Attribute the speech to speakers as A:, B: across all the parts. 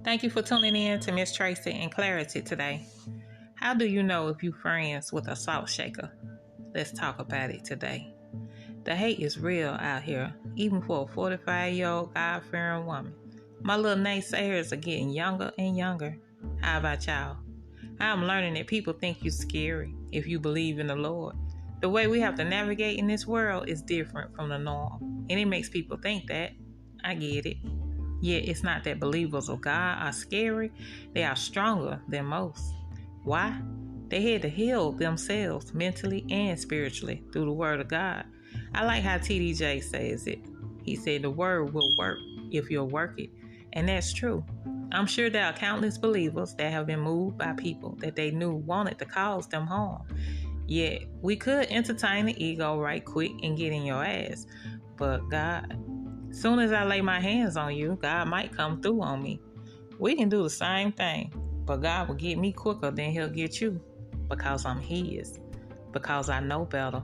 A: Thank you for tuning in to Miss Tracy and Clarity today. How do you know if you're friends with a salt shaker? Let's talk about it today. The hate is real out here, even for a 45-year-old God-fearing woman. My little naysayers are getting younger and younger. How about y'all? I'm learning that people think you're scary if you believe in the Lord. The way we have to navigate in this world is different from the norm, and it makes people think that. I get it. Yet it's not that believers of God are scary. They are stronger than most. Why? They had to heal themselves mentally and spiritually through the Word of God. I like how TDJ says it. He said the Word will work if you'll work it. And that's true. I'm sure there are countless believers that have been moved by people that they knew wanted to cause them harm. Yet we could entertain the ego right quick and get in your ass. But God, soon as I lay my hands on you, God might come through on me. We can do the same thing, but God will get me quicker than he'll get you because I'm his, because I know better.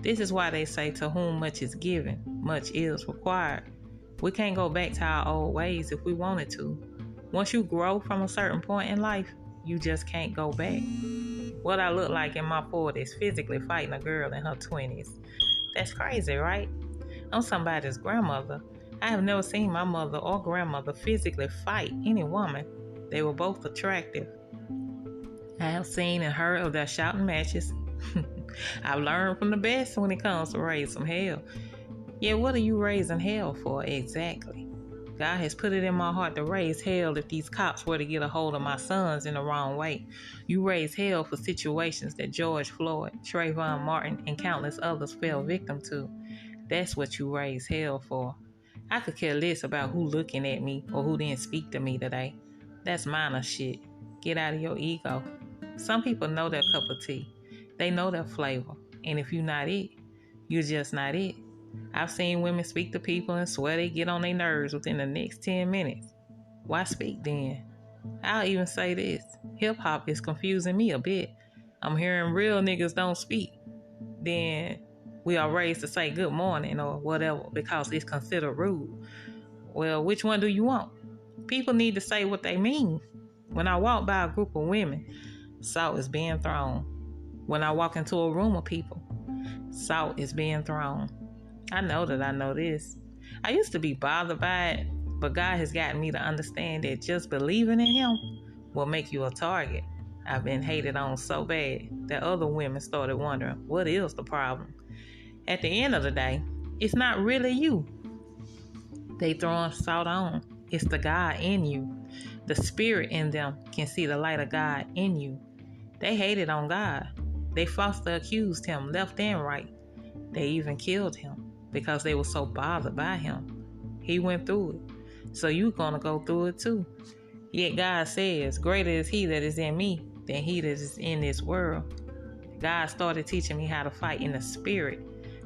A: This is why they say to whom much is given, much is required. We can't go back to our old ways if we wanted to. Once you grow from a certain point in life, you just can't go back. What I look like in my 40s, physically fighting a girl in her 20s. That's crazy, right? I'm somebody's grandmother. I have never seen my mother or grandmother physically fight any woman. They were both attractive. I have seen and heard of their shouting matches. I've learned from the best when it comes to raising hell. Yet what are you raising hell for exactly? God has put it in my heart to raise hell if these cops were to get a hold of my sons in the wrong way. You raise hell for situations that George Floyd, Trayvon Martin, and countless others fell victim to. That's what you raise hell for. I could care less about who looking at me or who didn't speak to me today. That's minor shit. Get out of your ego. Some people know their cup of tea. They know their flavor. And if you're not it, you're just not it. I've seen women speak to people and swear they get on their nerves within the next 10 minutes. Why speak then? I'll even say this. Hip-hop is confusing me a bit. I'm hearing real niggas don't speak. Then we are raised to say good morning or whatever because it's considered rude. Well, which one do you want? People need to say what they mean. When I walk by a group of women, salt is being thrown. When I walk into a room of people, salt is being thrown. I know that I know this. I used to be bothered by it, but God has gotten me to understand that just believing in Him will make you a target. I've been hated on so bad that other women started wondering, what is the problem? At the end of the day, it's not really you they throwing salt on. It's the God in you. The spirit in them can see the light of God in you. They hated on God. They falsely accused Him left and right. They even killed Him because they were so bothered by Him. He went through it. So you're going to go through it too. Yet God says, greater is He that is in me than he that is in this world. God started teaching me how to fight in the spirit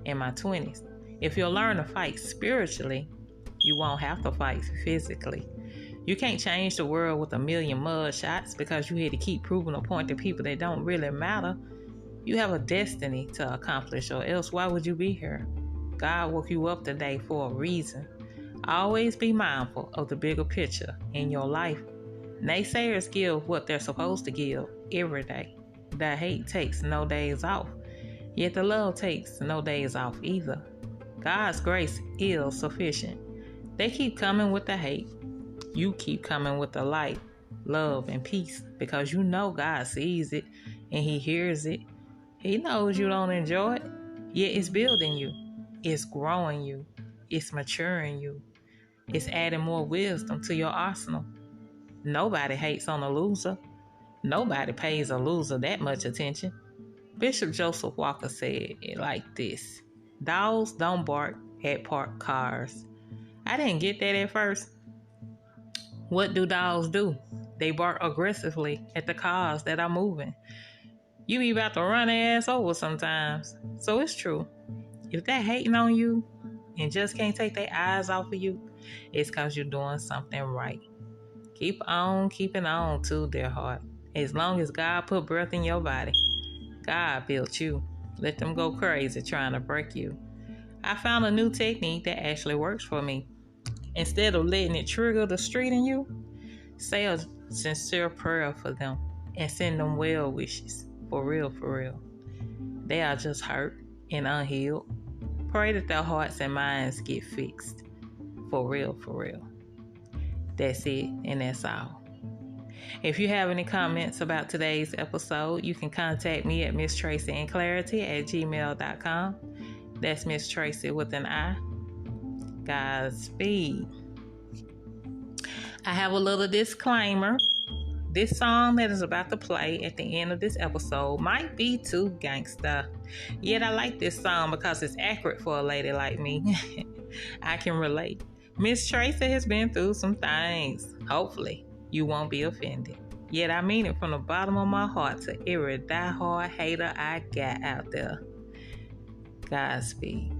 A: in my 20s. If you'll learn to fight spiritually, you won't have to fight physically. You can't change the world with a million mud shots because you had to keep proving a point to people that don't really matter. You have a destiny to accomplish, or else why would you be here? God woke you up today for a reason. Always be mindful of the bigger picture in your life. Naysayers give what they're supposed to give every day. The hate takes no days off, yet the love takes no days off either. God's grace is sufficient. They keep coming with the hate. You keep coming with the light, love, and peace because you know God sees it and He hears it. He knows you don't enjoy it, yet it's building you. It's growing you. It's maturing you. It's adding more wisdom to your arsenal. Nobody hates on a loser. Nobody pays a loser that much attention. Bishop Joseph Walker said it like this: dogs don't bark at parked cars. I didn't get that at first. What do dogs do? They bark aggressively at the cars that are moving. You be about to run their ass over sometimes. So it's true. If they're hating on you and just can't take their eyes off of you, it's because you're doing something right. Keep on keeping on too, dear heart. As long as God put breath in your body, God built you. Let them go crazy trying to break you. I found a new technique that actually works for me. Instead of letting it trigger the street in you, Say a sincere prayer for them and send them well wishes. For real, for real. They are just hurt and unhealed. Pray that their hearts and minds get fixed. For real, for real. That's it, and that's all. If you have any comments about today's episode, you can contact me at misstracyandclarity@gmail.com. That's Miss Tracy with an I. Godspeed. I have a little disclaimer. This song that is about to play at the end of this episode might be too gangsta. Yet I like this song because it's accurate for a lady like me. I can relate. Miss Tracy has been through some things. Hopefully, you won't be offended. Yet I mean it from the bottom of my heart to every diehard hater I got out there. Godspeed.